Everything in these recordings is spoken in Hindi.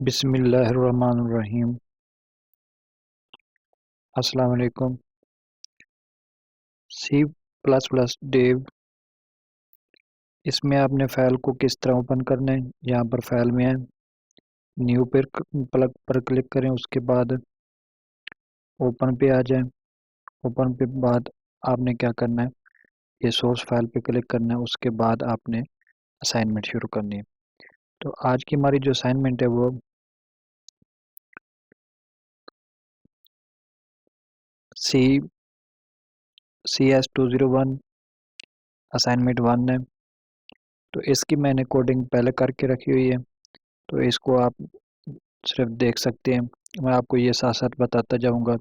बिस्मिल्लाहिर्रहमानिर्रहीम। अस्सलाम वालेकुम। सी प्लस प्लस डेव, इसमें आपने फ़ाइल को किस तरह ओपन करना है। यहाँ पर फ़ाइल में है, न्यू पर प्लग पर क्लिक करें, उसके बाद ओपन पे आ जाएं। ओपन पे बाद आपने क्या करना है, ये सोर्स फाइल पे क्लिक करना है, उसके बाद आपने असाइनमेंट शुरू करनी है। तो आज की हमारी जो असाइनमेंट है वो CS201 असाइनमेंट 1 है। तो इसकी मैंने कोडिंग पहले करके रखी हुई है, तो इसको आप सिर्फ देख सकते हैं। मैं आपको ये साथ साथ बताता जाऊंगा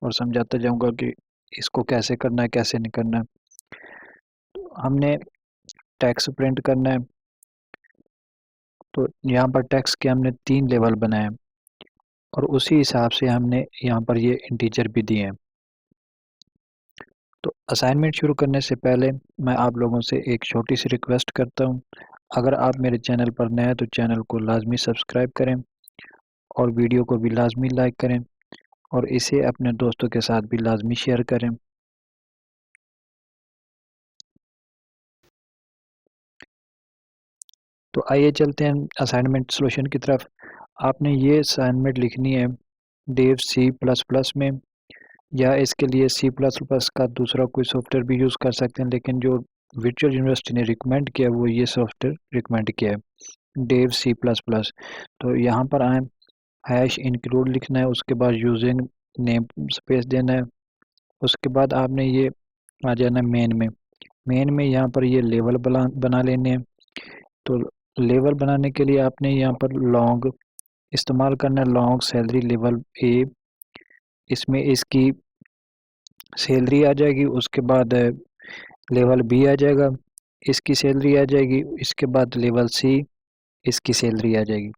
और समझाता जाऊंगा कि इसको कैसे करना है, कैसे नहीं करना है। तो हमने टेक्स्ट प्रिंट करना है, तो यहाँ पर टेक्स्ट के हमने 3 लेवल बनाए हैं और उसी हिसाब से हमने यहाँ पर ये इंटीजर भी दिए हैं। तो असाइनमेंट शुरू करने से पहले मैं आप लोगों से एक छोटी सी रिक्वेस्ट करता हूँ। अगर आप मेरे चैनल पर नए हैं तो चैनल को लाजमी सब्सक्राइब करें और वीडियो को भी लाजमी लाइक करें और इसे अपने दोस्तों के साथ भी लाजमी शेयर करें। तो आइए चलते हैं असाइनमेंट सॉल्यूशन की तरफ। आपने ये असाइनमेंट लिखनी है डेव सी प्लस प्लस में, या इसके लिए सी प्लस प्लस का दूसरा कोई सॉफ्टवेयर भी यूज़ कर सकते हैं, लेकिन जो वर्चुअल यूनिवर्सिटी ने रिकमेंड किया वो ये सॉफ्टवेयर रिकमेंड किया है, डेव सी प्लस प्लस। तो यहाँ पर आए, हैश इंक्लूड लिखना है, उसके बाद यूजिंग नेम स्पेस देना है, उसके बाद आपने ये आ जाना है मेन में। मेन में यहाँ पर ये लेवल बना लेने हैं। तो लेवल बनाने के लिए आपने यहाँ पर लॉन्ग इस्तेमाल करना है, लॉन्ग सैलरी लेवल ए। इसमें इसकी सैलरी आ जाएगी, उसके बाद लेवल बी आ जाएगा, इसकी सैलरी आ जाएगी, इसके बाद लेवल सी, इसकी सैलरी आ जाएगी।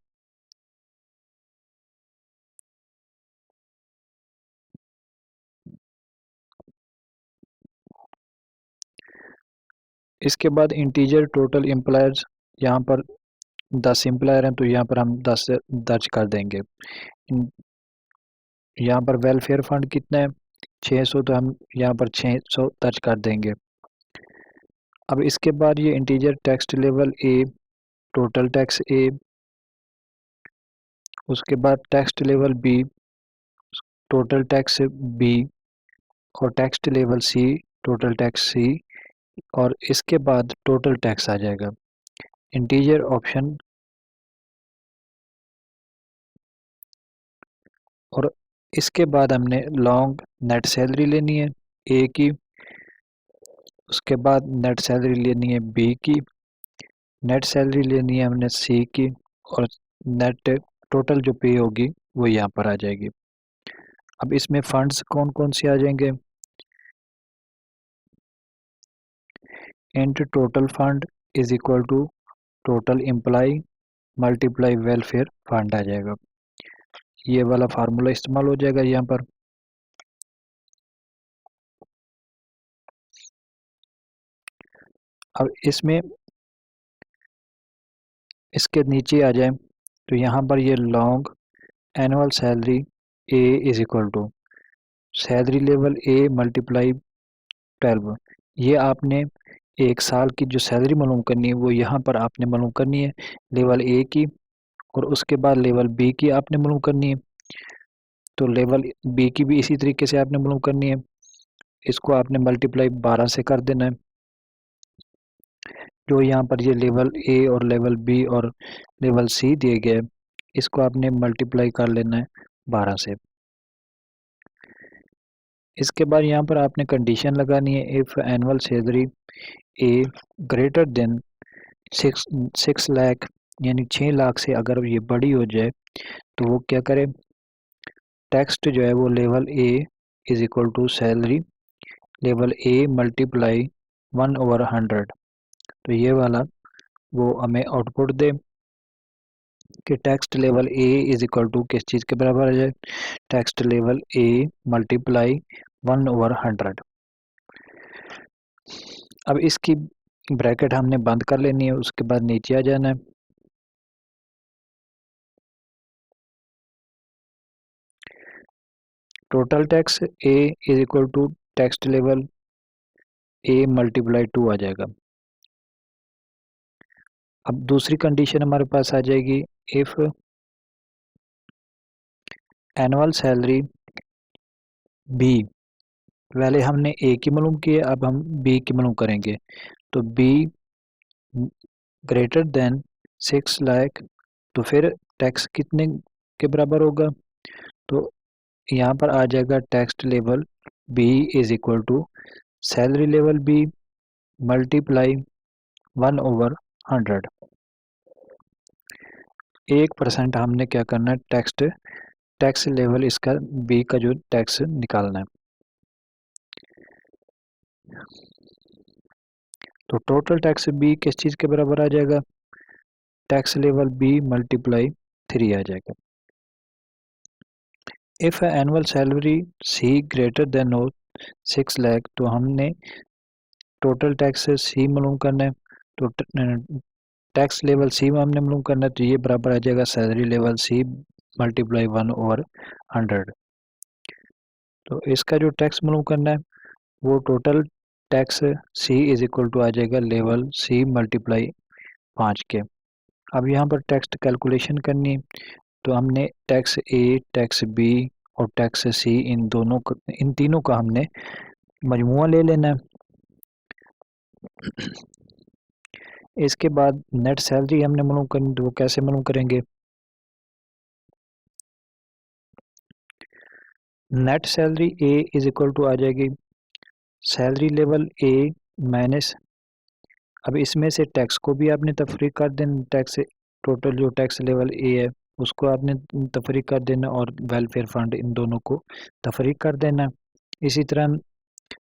इसके बाद इंटीजर टोटल एम्प्लॉयर्स, यहाँ पर 10 एम्प्लॉयर हैं तो यहाँ पर हम 10 दर्ज कर देंगे। यहाँ पर वेलफेयर फंड कितना है, 600, तो हम यहाँ पर 600 दर्ज कर देंगे। अब इसके बाद ये integer text level A, total tax A, उसके बाद text level B, total tax B, और text level C, total tax C, और इसके बाद टोटल टैक्स आ जाएगा। इंटीजर ऑप्शन, और इसके बाद हमने लॉन्ग नेट सैलरी लेनी है ए की, उसके बाद नेट सैलरी लेनी है बी की, नेट सैलरी लेनी है हमने सी की, और नेट टोटल जो पे होगी वो यहाँ पर आ जाएगी। अब इसमें फंड्स कौन कौन से आ जाएंगे, इंट total fund is equal to total employee multiply welfare fund आ जाएगा। ये वाला फार्मूला इस्तेमाल हो जाएगा यहाँ पर। अब इसमें इसके नीचे आ जाए तो यहाँ पर ये long annual salary A is equal to salary level A multiply 12। ये आपने एक साल की जो सैलरी मालूम करनी है वो यहाँ पर आपने मालूम करनी है, लेवल ए की, और उसके बाद लेवल बी की आपने मालूम करनी है। तो लेवल बी की भी इसी तरीके से आपने मालूम करनी है, इसको आपने मल्टीप्लाई 12 से कर देना है। जो यहाँ पर ये लेवल ए और लेवल बी और लेवल सी दिए गए, इसको आपने मल्टीप्लाई कर लेना है 12 से। इसके बाद यहाँ पर आपने कंडीशन लगानी है, if annual salary A greater than 6 lakh, यानी 6 लाख से अगर ये बड़ी हो जाए तो वो क्या करे, टेक्स्ट जो है वो level A is equal to salary level A multiply 1/100। तो ये वाला वो हमें आउटपुट दे कि text level A is equal to किस चीज़ के बराबर आ जाए, टेक्स्ट लेवल ए मल्टीप्लाई 1/100। अब इसकी ब्रैकेट हमने बंद कर लेनी है, उसके बाद नीचे आ जाना है। Total tax A is equal to text level A multiply 2 आ जाएगा। अब दूसरी कंडीशन हमारे पास आ जाएगी, इफ एनुअल सैलरी बी, पहले हमने ए की मालूम की है, अब हम बी की मालूम करेंगे। तो बी ग्रेटर देन 6 लाख, तो फिर टैक्स कितने के बराबर होगा? तो यहाँ पर आ जाएगा tax level B is equal to salary level B multiply 1/100। 1% हमने क्या करना है, टैक्स लेवल इसका बी का जो टैक्स निकालना है। तो टोटल टैक्स बी किस चीज़ के बराबर आ जाएगा? टैक्स लेवल बी मल्टीप्लाई 3 आ जाएगा। If annual salary C greater than और 6 लाख, तो हमने टोटल टैक्स सी मालूम करना है। तो टैक्स लेवल सी में हमने मालूम करना है, तो ये बराबर आ जाएगा सैलरी लेवल सी मल्टीप्लाई 1/100। तो इसका जो टैक्स मालूम करना है वो total tax C is equal to आ जाएगा लेवल सी मल्टीप्लाई 5 के। अब यहाँ पर टैक्स कैलकुलेशन करनी है, तो हमने टैक्स ए, टैक्स बी और टैक्स सी, इन तीनों का हमने मजमुआ ले लेना है। इसके बाद नेट सैलरी हमने मालूम करनी, तो वो कैसे मालूम करेंगे? Net salary A is equal to आ जाएगी सैलरी लेवल ए माइनस, अब इसमें से टैक्स को भी आपने तफरीक कर देना, टैक्स टोटल जो टैक्स लेवल ए है उसको आपने तफरीक कर देना और वेलफेयर फंड, इन दोनों को तफरीक कर देना। इसी तरह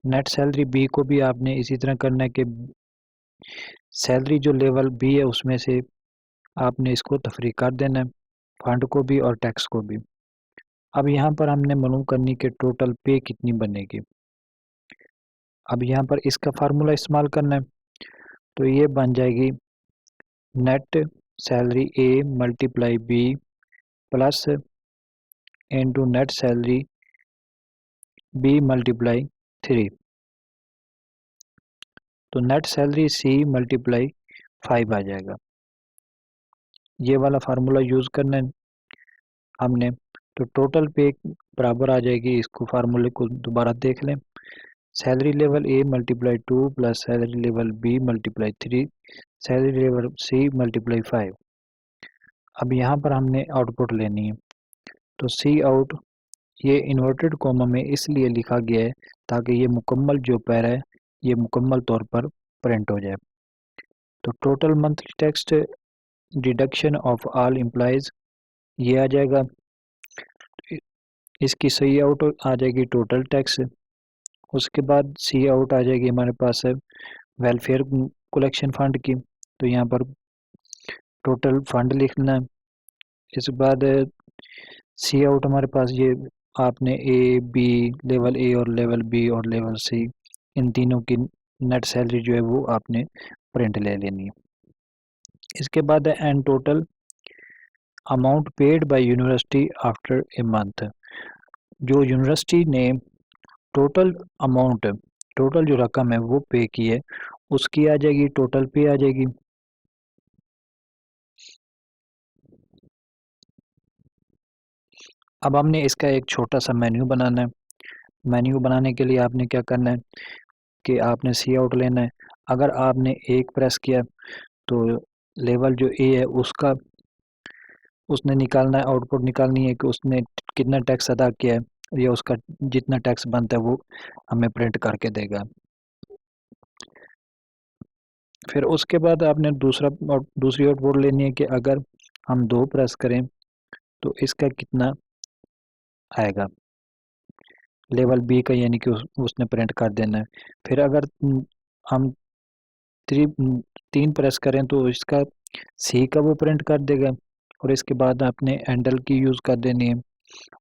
नेट सैलरी बी को भी आपने इसी तरह करना है कि सैलरी जो लेवल बी है उसमें से आपने इसको तफरीक कर देना है, फंड को भी और टैक्स को भी। अब यहाँ पर हमने मालूम करनी कि टोटल पे कितनी बनेगी। अब यहाँ पर इसका फार्मूला इस्तेमाल करना है, तो ये बन जाएगी net salary A multiply B plus into net salary B multiply 3। तो नेट सैलरी सी मल्टीप्लाई 5 आ जाएगा। ये वाला फार्मूला यूज़ करना है हमने, तो टोटल पे बराबर आ जाएगी। इसको फार्मूले को दोबारा देख लें, salary level A multiply 2 plus salary level B multiply 3 salary level C multiply 5। अब यहाँ पर हमने आउटपुट लेनी है, तो सी आउट ये इन्वर्टेड कॉमा में इसलिए लिखा गया है ताकि ये मुकम्मल जो पैरा है ये मुकम्मल तौर पर प्रिंट हो जाए। तो total monthly tax deduction of all employees ये आ जाएगा। इसकी सी आउट आ जाएगी टोटल टैक्स, उसके बाद सी आउट आ जाएगी हमारे पास है वेलफेयर कलेक्शन फंड की। तो यहाँ पर टोटल फंड लिखना है। इसके बाद सी आउट हमारे पास ये आपने ए बी, लेवल ए और लेवल बी और लेवल सी, इन तीनों की नेट सैलरी जो है वो आपने प्रिंट ले लेनी है। इसके बाद है and total amount paid by university after a month. जो यूनिवर्सिटी ने टोटल अमाउंट, टोटल जो रकम है वो पे की है उसकी आ जाएगी, टोटल पे आ जाएगी। अब हमने इसका एक छोटा सा मेन्यू बनाना है। मेन्यू बनाने के लिए आपने क्या करना है कि आपने सी आउट लेना है। अगर आपने एक प्रेस किया तो लेवल जो ए है उसका उसने निकालना है, आउटपुट निकालनी है कि उसने कितना टैक्स अदा किया है, या उसका जितना टैक्स बनता है वो हमें प्रिंट करके देगा। फिर उसके बाद आपने दूसरी आउटपुट लेनी है कि अगर हम 2 प्रेस करें तो इसका कितना आएगा लेवल बी का, यानी कि उसने प्रिंट कर देना है। फिर अगर हम 3 प्रेस करें तो इसका सी का वो प्रिंट कर देगा। और इसके बाद आपने हैंडल की यूज़ कर देनी है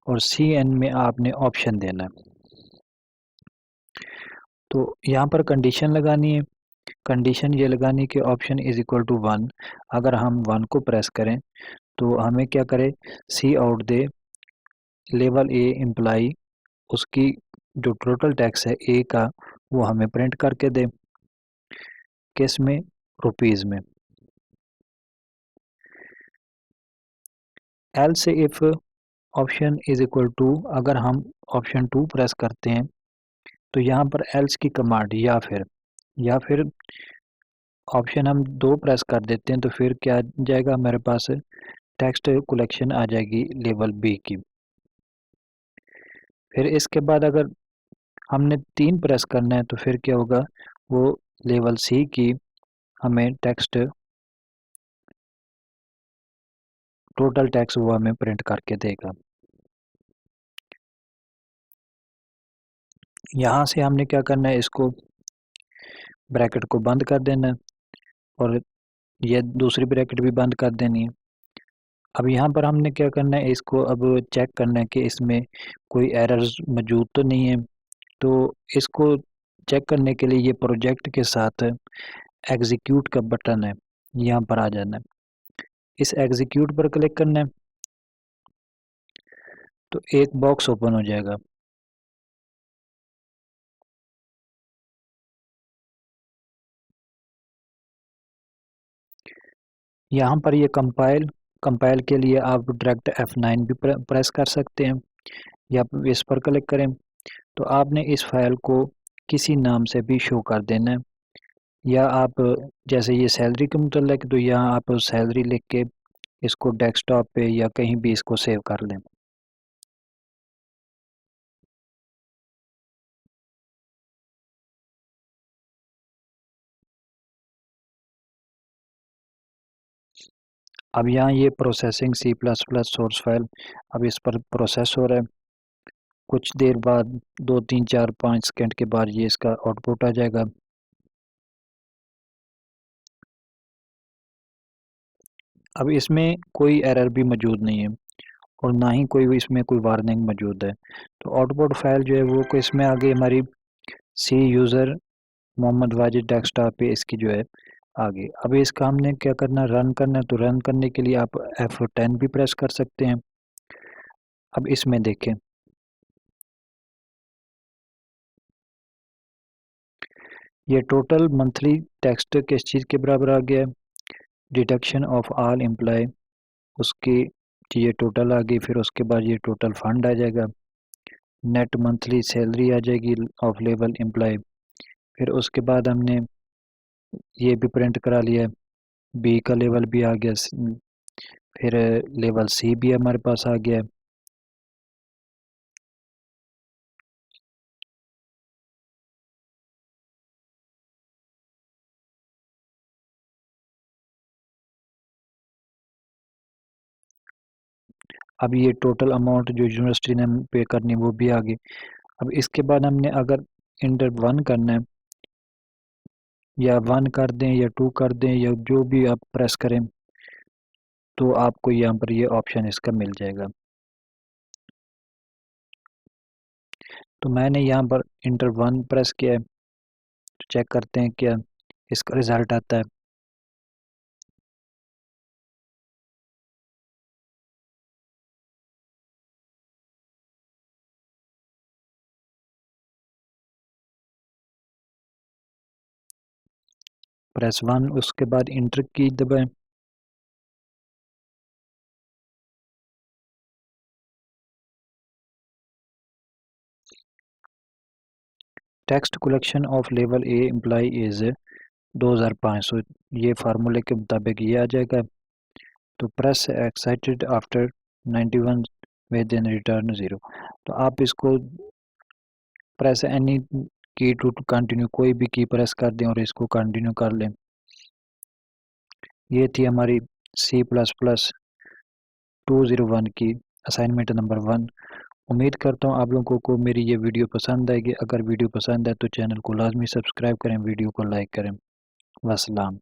और सी एन में आपने ऑप्शन देना है। तो यहाँ पर कंडीशन लगानी है, कंडीशन ये लगानी कि ऑप्शन इज इक्वल टू 1। अगर हम 1 को प्रेस करें तो हमें क्या करे, see out the level A employee उसकी जो टोटल टैक्स है ए का वो हमें प्रिंट करके दे, किस में, रुपीज़ में। Else if option is equal to, अगर हम ऑप्शन 2 प्रेस करते हैं तो यहाँ पर एल्स की कमांड या फिर ऑप्शन हम 2 प्रेस कर देते हैं तो फिर क्या आ जाएगा हमारे पास, टेक्स्ट कलेक्शन आ जाएगी लेवल बी की। फिर इसके बाद अगर हमने 3 प्रेस करना है तो फिर क्या होगा, वो लेवल सी की हमें टेक्स्ट टोटल टैक्स वो हमें प्रिंट करके देगा। यहाँ से हमने क्या करना है, इसको ब्रैकेट को बंद कर देना है और ये दूसरी ब्रैकेट भी बंद कर देनी है। अब यहाँ पर हमने क्या करना है, इसको अब चेक करना है कि इसमें कोई एरर्स मौजूद तो नहीं है। तो इसको चेक करने के लिए ये प्रोजेक्ट के साथ एग्जीक्यूट का बटन है, यहाँ पर आ जाना है, इस एग्जीक्यूट पर क्लिक करना है तो एक बॉक्स ओपन हो जाएगा। यहाँ पर ये कंपाइल के लिए आप डायरेक्ट F9 भी प्रेस कर सकते हैं या इस पर क्लिक करें। तो आपने इस फाइल को किसी नाम से भी शो कर देना है, या आप जैसे ये सैलरी के मुतल्लिक तो यहाँ आप सैलरी लिख के इसको डेस्कटॉप पे या कहीं भी इसको सेव कर लें। अब यहाँ ये प्रोसेसिंग C++ सोर्स फाइल, अब इस पर प्रोसेस हो रहा है। कुछ देर बाद 2 3 4 5 सेकंड के बाद ये इसका आउटपुट आ जाएगा। अब इसमें कोई एरर भी मौजूद नहीं है और ना ही कोई इसमें कोई वार्निंग मौजूद है। तो आउटपुट फाइल जो है वो को इसमें आ गई हमारी सी यूज़र मोहम्मद वाजिद डेस्कटॉप पे इसकी जो है आ गई। अब इसका हमने क्या करना, रन करना है। तो रन करने के लिए आप F10 भी प्रेस कर सकते हैं। अब इसमें देखें, ये टोटल मंथली टेक्स्ट किस चीज़ के बराबर आ गया है, डिडक्शन ऑफ ऑल एम्प्लॉय, उसकी ये टोटल आ गई। फिर उसके बाद ये टोटल फंड आ जाएगा, नेट मंथली सैलरी आ जाएगी ऑफ लेवल एम्प्लॉय। फिर उसके बाद हमने ये भी प्रिंट करा लिया है, बी का लेवल भी आ गया, फिर लेवल सी भी हमारे पास आ गया है। अब ये टोटल अमाउंट जो यूनिवर्सिटी ने पे करनी वो भी आ गई। अब इसके बाद हमने अगर इंटर 1 करना है, या 1 कर दें या 2 कर दें या जो भी आप प्रेस करें तो आपको यहाँ पर ये ऑप्शन इसका मिल जाएगा। तो मैंने यहाँ पर इंटर 1 प्रेस किया है, तो चेक करते हैं क्या इसका रिज़ल्ट आता है। प्रेस 1, उसके बाद इंटर की दबाएं। Text collection of level A employ is 2500, ये फार्मूले के मुताबिक ये आ जाएगा। तो press excited after 91 with in return 0। तो आप इसको press any key to continue, कोई भी की प्रेस कर दें और इसको कंटिन्यू कर लें। ये थी हमारी C++201 की असाइनमेंट नंबर 1। उम्मीद करता हूँ आप लोगों को मेरी ये वीडियो पसंद आएगी। अगर वीडियो पसंद है तो चैनल को लाजमी सब्सक्राइब करें, वीडियो को लाइक करें। वस्सलाम।